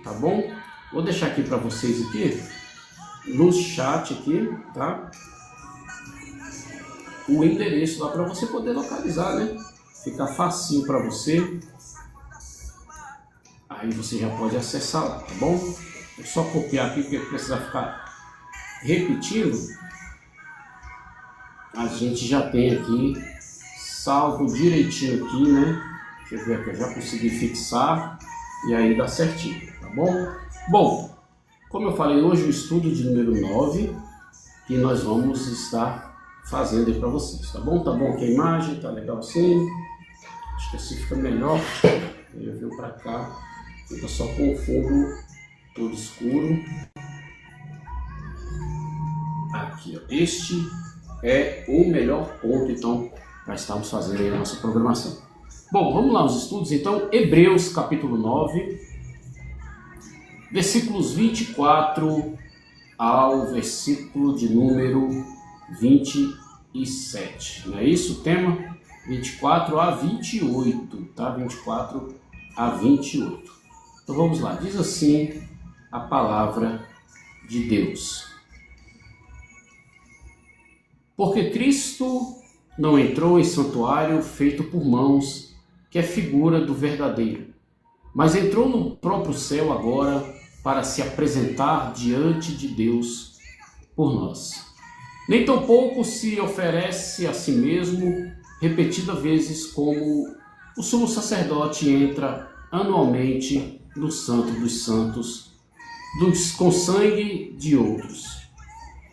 tá bom? Vou deixar aqui para vocês aqui, no chat aqui, tá? O endereço lá para você poder localizar, né? Fica facinho para você. Aí você já pode acessar lá, tá bom? É só copiar aqui, porque precisa ficar repetindo. A gente já tem aqui salvo direitinho aqui, né? Deixa eu ver aqui, eu já consegui fixar e aí dá certinho, tá bom? Bom, como eu falei, hoje o estudo de número 9 que nós vamos estar fazendo aí para vocês, tá bom? Tá bom aqui a imagem, tá legal sim? Acho que assim fica melhor. Eu venho para cá, fica só com o fundo todo escuro. Aqui, ó. Este é o melhor ponto, então, para estarmos fazendo aí a nossa programação. Bom, vamos lá aos estudos, então, Hebreus capítulo 9, versículos 24 ao versículo de número 27, não é isso o tema? 24 a 28, tá? 24 a 28. Então vamos lá, diz assim a palavra de Deus. Porque Cristo não entrou em santuário feito por mãos, que é figura do verdadeiro, mas entrou no próprio céu agora para se apresentar diante de Deus por nós. Nem tampouco se oferece a si mesmo repetidas vezes, como o sumo sacerdote entra anualmente no Santo dos Santos, com sangue de outros.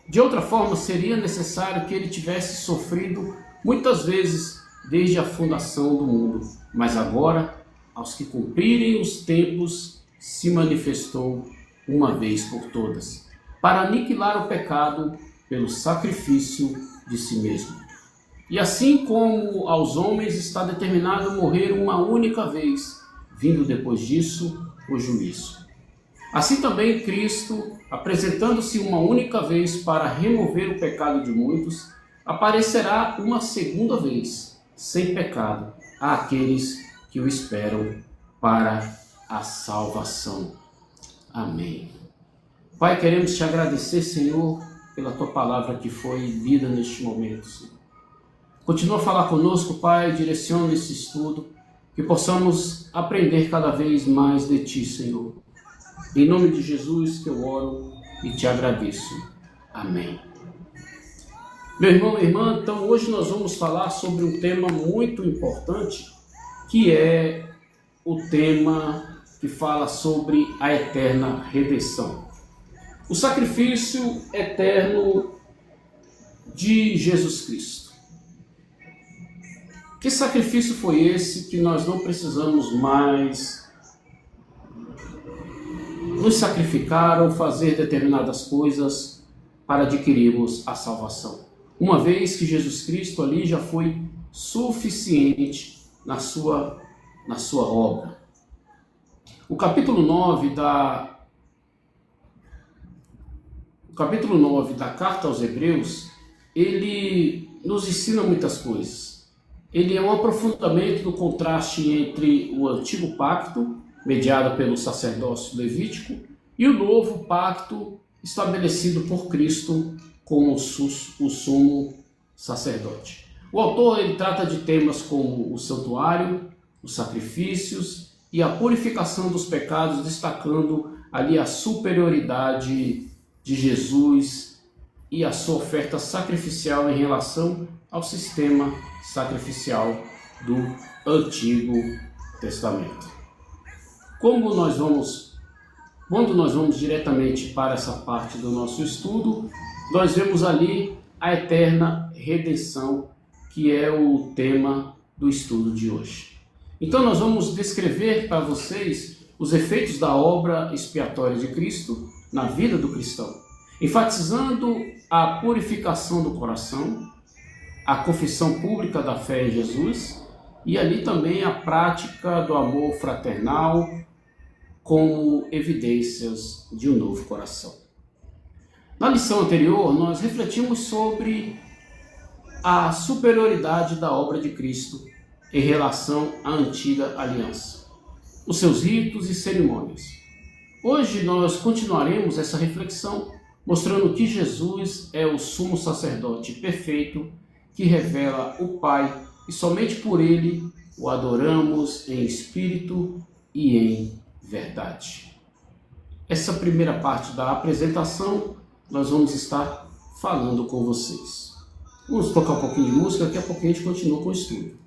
De outra forma, seria necessário que ele tivesse sofrido muitas vezes desde a fundação do mundo, mas agora, aos que cumprirem os tempos, se manifestou uma vez por todas, para aniquilar o pecado pelo sacrifício de si mesmo. E assim como aos homens está determinado morrer uma única vez, vindo depois disso o juízo. Assim também Cristo, apresentando-se uma única vez para remover o pecado de muitos, aparecerá uma segunda vez, sem pecado, àqueles que o esperam para a salvação. Amém. Pai, queremos te agradecer, Senhor, pela tua palavra que foi lida neste momento, Senhor. Continua a falar conosco, Pai, direciona esse estudo, que possamos aprender cada vez mais de ti, Senhor. Em nome de Jesus que eu oro e te agradeço. Amém. Meu irmão e irmã, então hoje nós vamos falar sobre um tema muito importante, que é o tema que fala sobre a eterna redenção. O sacrifício eterno de Jesus Cristo. Que sacrifício foi esse que nós não precisamos mais nos sacrificar ou fazer determinadas coisas para adquirirmos a salvação? Uma vez que Jesus Cristo ali já foi suficiente na sua obra. O capítulo 9 da Carta aos Hebreus, ele nos ensina muitas coisas. Ele é um aprofundamento do contraste entre o antigo pacto, mediado pelo sacerdócio levítico, e o novo pacto estabelecido por Cristo como o sumo sacerdote. O autor ele trata de temas como o santuário, os sacrifícios e a purificação dos pecados, destacando ali a superioridade de Jesus e a sua oferta sacrificial em relação ao sistema sacrificial do Antigo Testamento. Quando nós vamos diretamente para essa parte do nosso estudo, nós vemos ali a eterna redenção, que é o tema do estudo de hoje. Então nós vamos descrever para vocês os efeitos da obra expiatória de Cristo na vida do cristão, enfatizando a purificação do coração, a confissão pública da fé em Jesus e ali também a prática do amor fraternal como evidências de um novo coração. Na lição anterior, nós refletimos sobre a superioridade da obra de Cristo em relação à antiga aliança, os seus ritos e cerimônias. Hoje nós continuaremos essa reflexão mostrando que Jesus é o sumo sacerdote perfeito que revela o Pai e somente por ele o adoramos em espírito e em verdade. Essa primeira parte da apresentação nós vamos estar falando com vocês. Vamos tocar um pouquinho de música, daqui a pouquinho a gente continua com o estudo.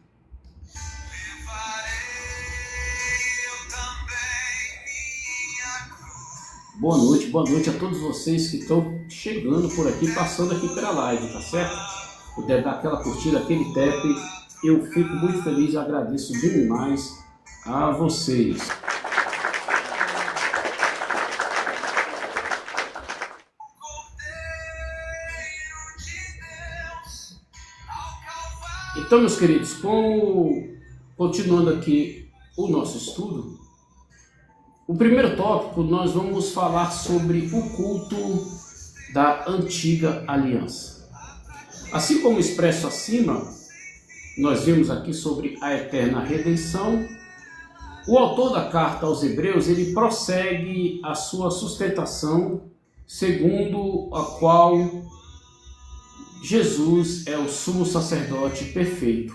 Boa noite a todos vocês que estão chegando por aqui, passando aqui pela live, tá certo? Puder dar aquela curtida, aquele tap, eu fico muito feliz e agradeço demais a vocês. Então, meus queridos, continuando aqui o nosso estudo, o primeiro tópico nós vamos falar sobre o culto da antiga aliança. Assim como expresso acima, nós vimos aqui sobre a eterna redenção, o autor da carta aos Hebreus, ele prossegue a sua sustentação, segundo a qual Jesus é o sumo sacerdote perfeito.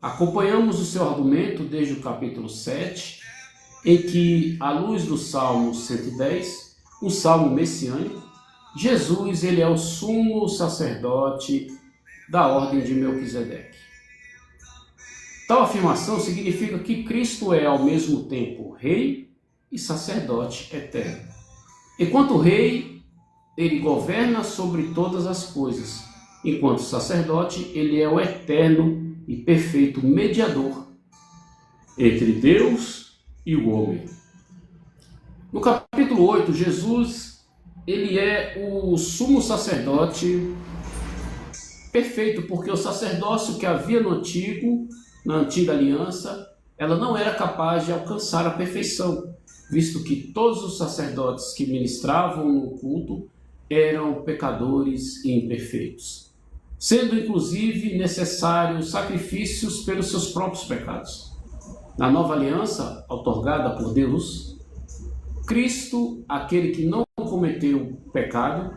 Acompanhamos o seu argumento desde o capítulo 7, em que, à luz do Salmo 110, um salmo messiânico, Jesus ele é o sumo sacerdote da ordem de Melquisedeque. Tal afirmação significa que Cristo é ao mesmo tempo rei e sacerdote eterno. Enquanto rei, ele governa sobre todas as coisas. Enquanto sacerdote, ele é o eterno e perfeito mediador entre Deus e o homem. No capítulo 8, Jesus ele é o sumo sacerdote perfeito, porque o sacerdócio que havia na antiga aliança, ela não era capaz de alcançar a perfeição, visto que todos os sacerdotes que ministravam no culto eram pecadores e imperfeitos, sendo inclusive necessários sacrifícios pelos seus próprios pecados. Na nova aliança, outorgada por Deus, Cristo, aquele que não cometeu pecado,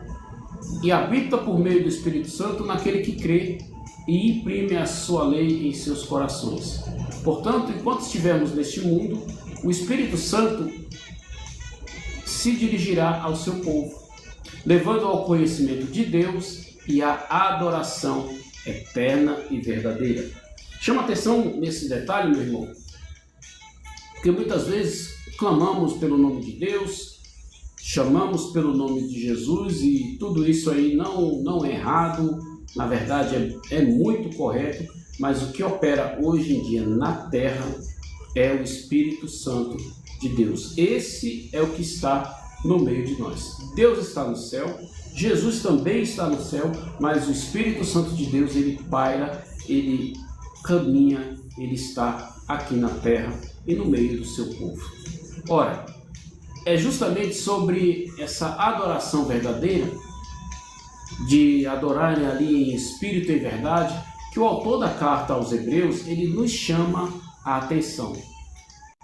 e habita por meio do Espírito Santo naquele que crê e imprime a sua lei em seus corações. Portanto, enquanto estivermos neste mundo, o Espírito Santo se dirigirá ao seu povo, levando ao conhecimento de Deus e à adoração eterna e verdadeira. Chama atenção nesse detalhe, meu irmão, porque muitas vezes clamamos pelo nome de Deus, chamamos pelo nome de Jesus e tudo isso aí não é errado, na verdade é muito correto, mas o que opera hoje em dia na terra é o Espírito Santo de Deus. Esse é o que está no meio de nós. Deus está no céu, Jesus também está no céu, mas o Espírito Santo de Deus, ele paira, ele caminha, ele está aqui na terra e no meio do seu povo. Ora, é justamente sobre essa adoração verdadeira, de adorarem ali em espírito e em verdade, que o autor da carta aos Hebreus, ele nos chama a atenção.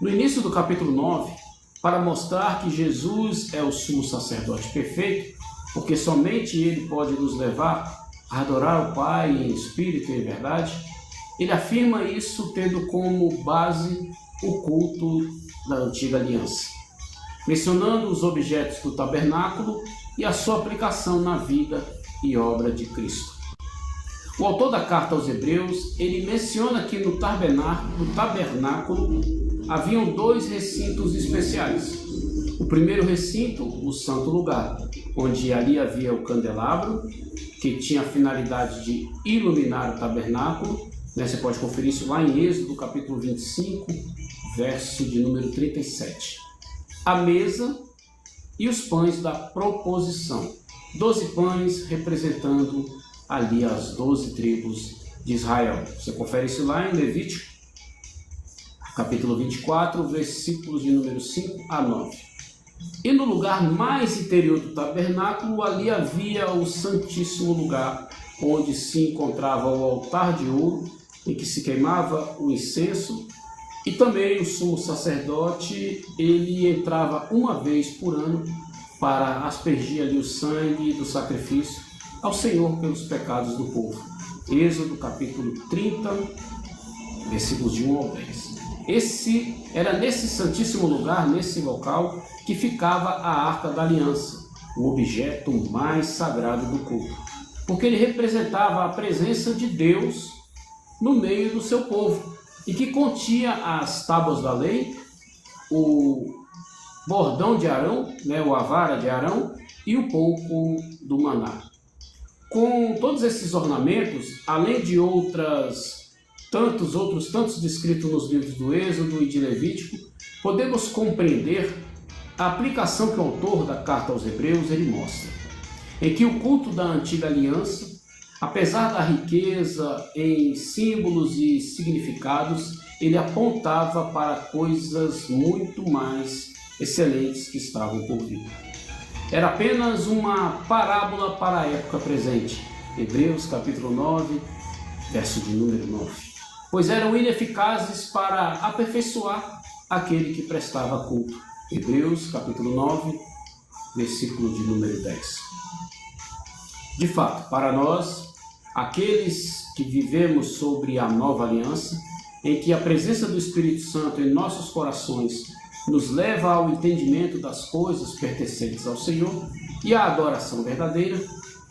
No início do capítulo 9, para mostrar que Jesus é o sumo sacerdote perfeito, porque somente ele pode nos levar a adorar o Pai em espírito e em verdade, ele afirma isso tendo como base o culto da antiga aliança, mencionando os objetos do tabernáculo e a sua aplicação na vida e obra de Cristo. O autor da carta aos Hebreus, ele menciona que no tabernáculo haviam dois recintos especiais. O primeiro recinto, o santo lugar, onde ali havia o candelabro, que tinha a finalidade de iluminar o tabernáculo. Você pode conferir isso lá em Êxodo, capítulo 25, verso de número 37. A mesa e os pães da proposição. 12 pães representando ali as 12 tribos de Israel. Você confere isso lá em Levítico, capítulo 24, versículos de número 5 a 9. E no lugar mais interior do tabernáculo, ali havia o santíssimo lugar, onde se encontrava o altar de ouro, em que se queimava o incenso, E também o sumo sacerdote, ele entrava uma vez por ano para aspergir ali o sangue do sacrifício ao Senhor pelos pecados do povo. Êxodo capítulo 30, versículos de 1 ao 10. Era nesse santíssimo lugar, nesse local, que ficava a Arca da Aliança, o objeto mais sagrado do culto, porque ele representava a presença de Deus no meio do seu povo, e que continha as tábuas da lei, o bordão de Arão, a vara de Arão e o pouco do maná. Com todos esses ornamentos, além de tantos outros descritos nos livros do Êxodo e de Levítico, podemos compreender a aplicação que o autor da carta aos Hebreus ele mostra, em que o culto da antiga aliança, apesar da riqueza em símbolos e significados, ele apontava para coisas muito mais excelentes que estavam por vir. Era apenas uma parábola para a época presente. Hebreus capítulo 9, verso de número 9. Pois eram ineficazes para aperfeiçoar aquele que prestava culto. Hebreus capítulo 9, versículo de número 10. De fato, para nós, aqueles que vivemos sobre a nova aliança, em que a presença do Espírito Santo em nossos corações nos leva ao entendimento das coisas pertencentes ao Senhor e à adoração verdadeira,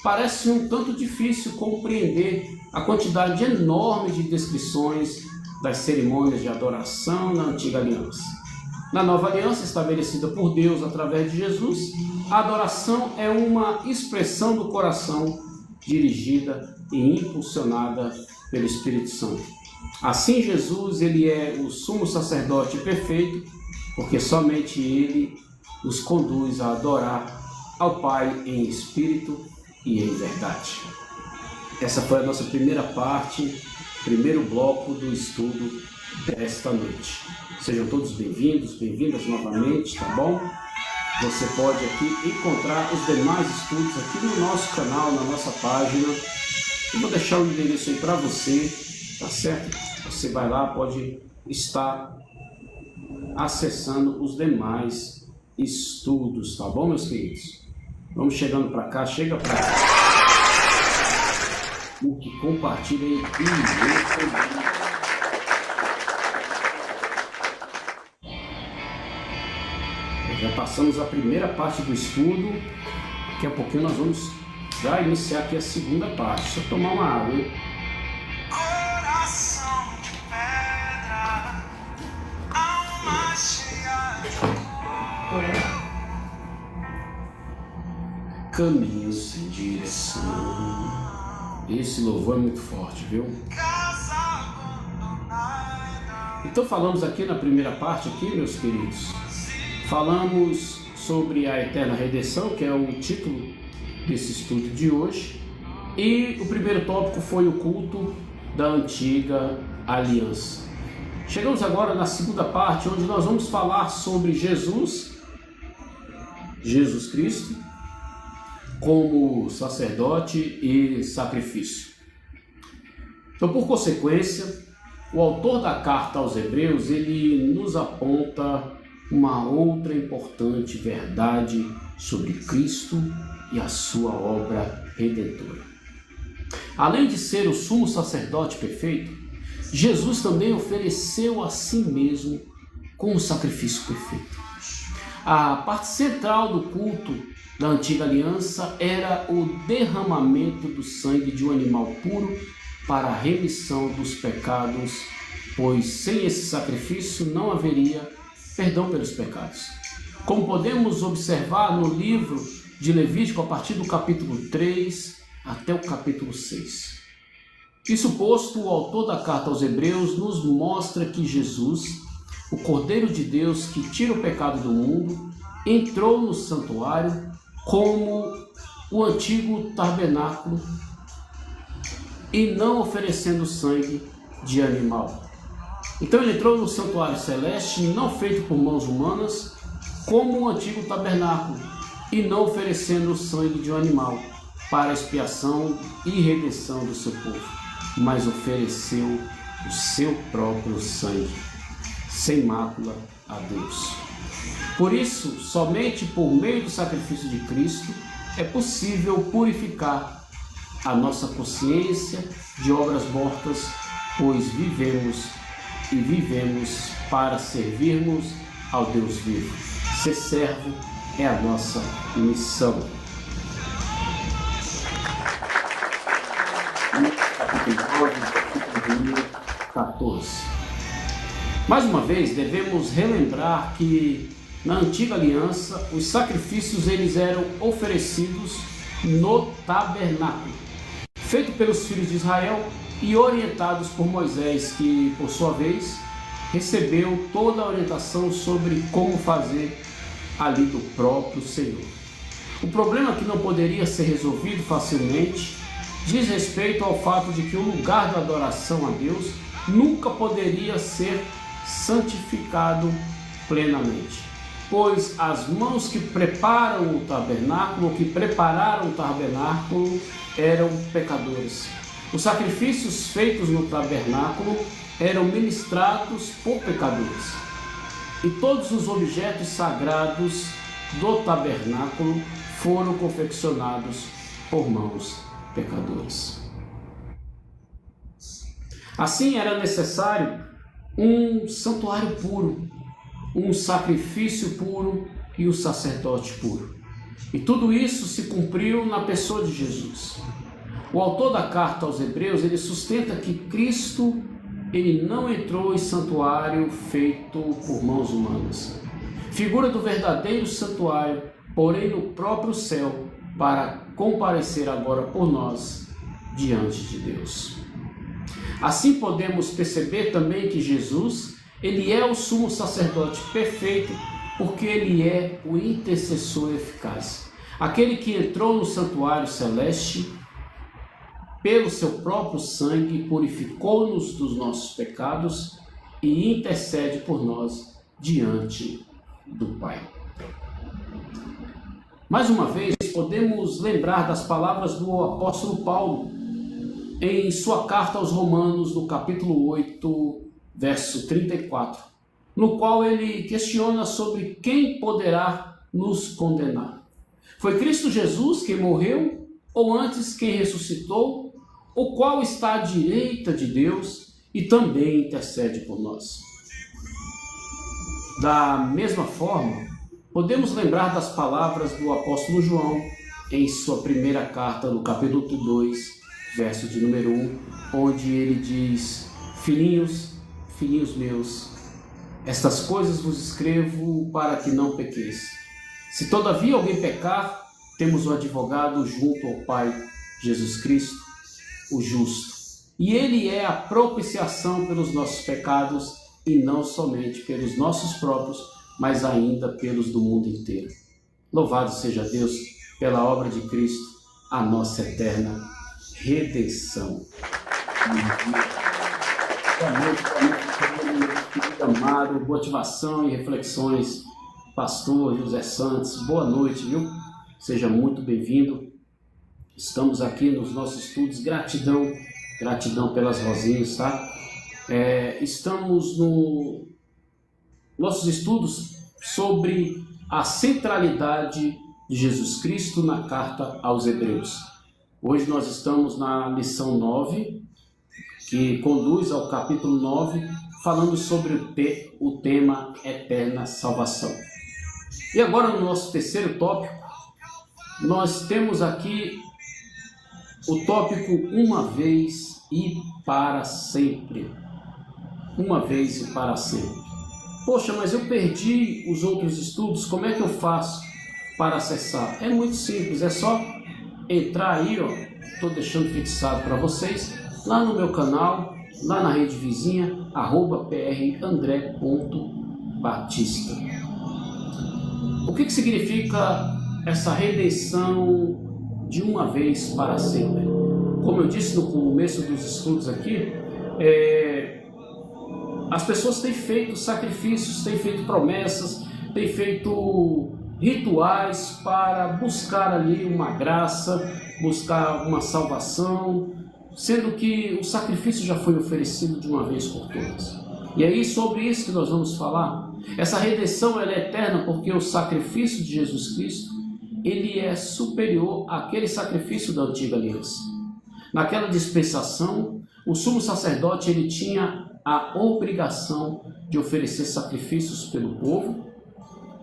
parece um tanto difícil compreender a quantidade enorme de descrições das cerimônias de adoração na antiga aliança. Na nova aliança estabelecida por Deus através de Jesus, a adoração é uma expressão do coração dirigida e impulsionada pelo Espírito Santo. Assim, Jesus ele é o sumo sacerdote perfeito, porque somente ele nos conduz a adorar ao Pai em espírito e em verdade. Essa foi a nossa primeira parte, primeiro bloco do estudo desta noite. Sejam todos bem-vindos, bem-vindas novamente, tá bom? Você pode aqui encontrar os demais estudos aqui no nosso canal, na nossa página. Eu vou deixar o endereço aí para você, tá certo? Você vai lá, pode estar acessando os demais estudos, tá bom, meus queridos? Vamos chegando para cá, chega para cá. O que compartilha aí e já passamos a primeira parte do estudo. Daqui a pouquinho nós vamos já iniciar aqui a segunda parte. Deixa eu tomar uma água, hein? Caminho sem direção. Esse louvor é muito forte, viu? Então falamos aqui na primeira parte aqui, meus queridos. Falamos sobre a eterna redenção, que é o título desse estudo de hoje. E o primeiro tópico foi o culto da antiga aliança. Chegamos agora na segunda parte, onde nós vamos falar sobre Jesus Cristo, como sacerdote e sacrifício. Então, por consequência, o autor da carta aos Hebreus, ele nos aponta uma outra importante verdade sobre Cristo e a sua obra redentora. Além de ser o sumo sacerdote perfeito, Jesus também ofereceu a si mesmo como sacrifício perfeito. A parte central do culto da antiga aliança era o derramamento do sangue de um animal puro para a remissão dos pecados, pois sem esse sacrifício não haveria perdão pelos pecados. Como podemos observar no livro de Levítico, a partir do capítulo 3 até o capítulo 6. Isso posto, o autor da carta aos Hebreus nos mostra que Jesus, o Cordeiro de Deus que tira o pecado do mundo, entrou no santuário como o antigo tabernáculo e não oferecendo sangue de animal. Então ele entrou no santuário celeste, não feito por mãos humanas, como o antigo tabernáculo, e não oferecendo o sangue de um animal para a expiação e redenção do seu povo, mas ofereceu o seu próprio sangue. sem mácula a Deus. Por isso, somente por meio do sacrifício de Cristo é possível purificar a nossa consciência de obras mortas, pois vivemos para servirmos ao Deus vivo. Ser servo é a nossa missão. Capítulo 14. Mais uma vez, devemos relembrar que na antiga aliança, os sacrifícios eles eram oferecidos no tabernáculo, feito pelos filhos de Israel e orientados por Moisés, que, por sua vez, recebeu toda a orientação sobre como fazer ali do próprio Senhor. O problema que não poderia ser resolvido facilmente diz respeito ao fato de que o lugar da adoração a Deus nunca poderia ser santificado plenamente, pois as mãos que preparam o tabernáculo, ou que prepararam o tabernáculo, eram pecadores. Os sacrifícios feitos no tabernáculo eram ministrados por pecadores. E todos os objetos sagrados do tabernáculo foram confeccionados por mãos pecadoras. Assim era necessário um santuário puro, um sacrifício puro e o sacerdote puro. E tudo isso se cumpriu na pessoa de Jesus. O autor da carta aos Hebreus, ele sustenta que Cristo, ele não entrou em santuário feito por mãos humanas, figura do verdadeiro santuário, porém no próprio céu, para comparecer agora por nós diante de Deus. Assim podemos perceber também que Jesus, ele é o sumo sacerdote perfeito, porque ele é o intercessor eficaz, aquele que entrou no santuário celeste pelo seu próprio sangue, purificou-nos dos nossos pecados e intercede por nós diante do Pai. Mais uma vez, podemos lembrar das palavras do apóstolo Paulo em sua carta aos Romanos, no capítulo 8, verso 34, no qual ele questiona sobre quem poderá nos condenar. Foi Cristo Jesus quem morreu, ou antes quem ressuscitou, o qual está à direita de Deus e também intercede por nós. Da mesma forma, podemos lembrar das palavras do apóstolo João em sua primeira carta, no capítulo 2, verso de número 1, onde ele diz: Filhinhos, filhinhos meus, estas coisas vos escrevo para que não pequeis. Se todavia alguém pecar, temos um advogado junto ao Pai, Jesus Cristo, o justo. E ele é a propiciação pelos nossos pecados, e não somente pelos nossos próprios, mas ainda pelos do mundo inteiro. Louvado seja Deus pela obra de Cristo, a nossa eterna redenção. Boa noite, querido amado, motivação e reflexões, pastor José Santos. Boa noite, viu? Seja muito bem-vindo. Estamos aqui nos nossos estudos. Gratidão pelas rosinhas, tá? Estamos nos nossos estudos sobre a centralidade de Jesus Cristo na carta aos Hebreus. Hoje nós estamos na lição 9, que conduz ao capítulo 9, falando sobre o tema eterna salvação. E agora no nosso terceiro tópico, nós temos aqui o tópico uma vez e para sempre. Uma vez e para sempre. Poxa, mas eu perdi os outros estudos, como é que eu faço para acessar? É muito simples, é só entrar aí, ó, estou deixando fixado para vocês, lá no meu canal, lá na rede vizinha, @prandré.batista. O que significa essa redenção de uma vez para sempre? Como eu disse no começo dos estudos aqui, as pessoas têm feito sacrifícios, têm feito promessas, têm feito rituais para buscar ali uma graça, buscar uma salvação, sendo que o sacrifício já foi oferecido de uma vez por todas. E aí sobre isso que nós vamos falar. Essa redenção ela é eterna porque o sacrifício de Jesus Cristo ele é superior àquele sacrifício da antiga aliança. Naquela dispensação, o sumo sacerdote ele tinha a obrigação de oferecer sacrifícios pelo povo,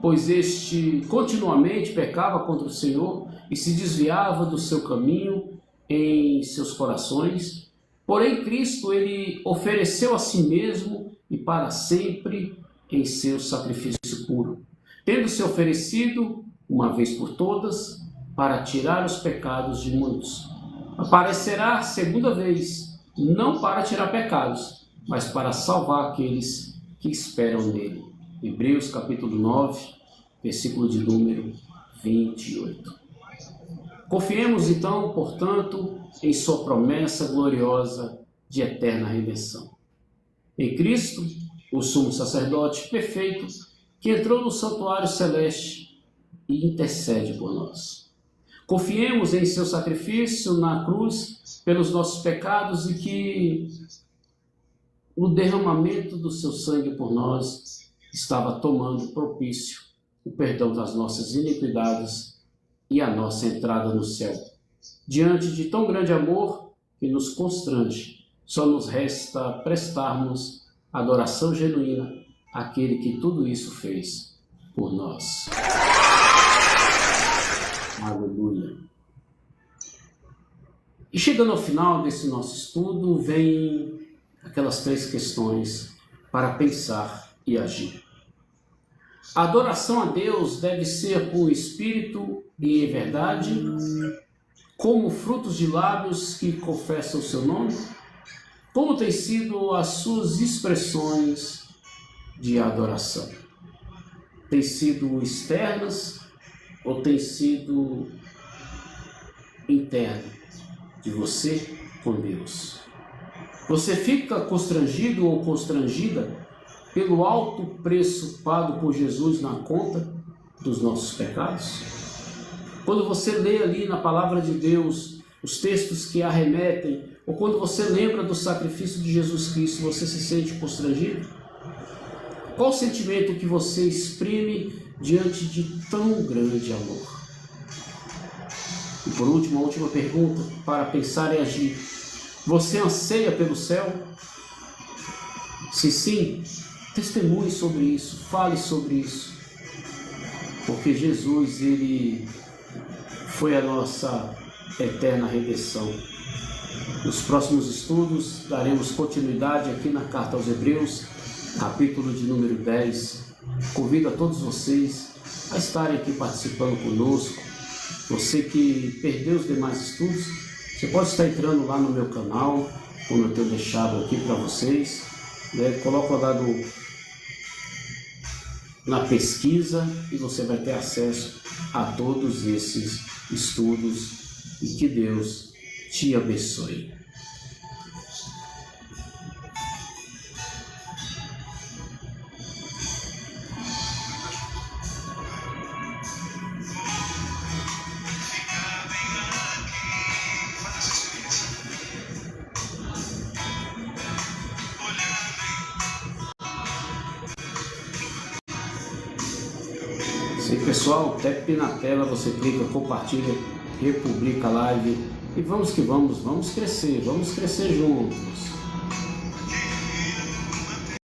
pois este continuamente pecava contra o Senhor e se desviava do seu caminho em seus corações. Porém, Cristo ele ofereceu a si mesmo e para sempre em seu sacrifício puro, tendo se oferecido uma vez por todas para tirar os pecados de muitos. Aparecerá segunda vez, não para tirar pecados, mas para salvar aqueles que esperam nele. Hebreus capítulo 9, versículo de número 28. Confiemos então, portanto, em sua promessa gloriosa de eterna redenção. Em Cristo, o sumo sacerdote perfeito, que entrou no santuário celeste e intercede por nós. Confiemos em seu sacrifício na cruz pelos nossos pecados e que no derramamento do seu sangue por nós estava tomando propício o perdão das nossas iniquidades e a nossa entrada no céu. Diante de tão grande amor que nos constrange, só nos resta prestarmos adoração genuína àquele que tudo isso fez por nós. Aleluia. E chegando ao final desse nosso estudo, vem aquelas 3 questões para pensar e agir. A adoração a Deus deve ser com espírito e em verdade, como frutos de lábios que confessam o seu nome? Como têm sido as suas expressões de adoração? Têm sido externas ou tem sido interno de você com Deus? Você fica constrangido ou constrangida pelo alto preço pago por Jesus na conta dos nossos pecados? Quando você lê ali na palavra de Deus os textos que a remetem, ou quando você lembra do sacrifício de Jesus Cristo, você se sente constrangido? Qual o sentimento que você exprime diante de tão grande amor? E por último, a última pergunta para pensar e agir. Você anseia pelo céu? Se sim, testemunhe sobre isso, fale sobre isso. Porque Jesus, ele foi a nossa eterna redenção. Nos próximos estudos, daremos continuidade aqui na Carta aos Hebreus, capítulo de número 10. Convido a todos vocês a estarem aqui participando conosco. Você que perdeu os demais estudos, você pode estar entrando lá no meu canal, como eu tenho deixado aqui para vocês. Coloca lá na pesquisa e você vai ter acesso a todos esses estudos e que Deus te abençoe. Sim, pessoal, tap na tela, você clica, compartilha, republica a live e vamos que vamos crescer juntos.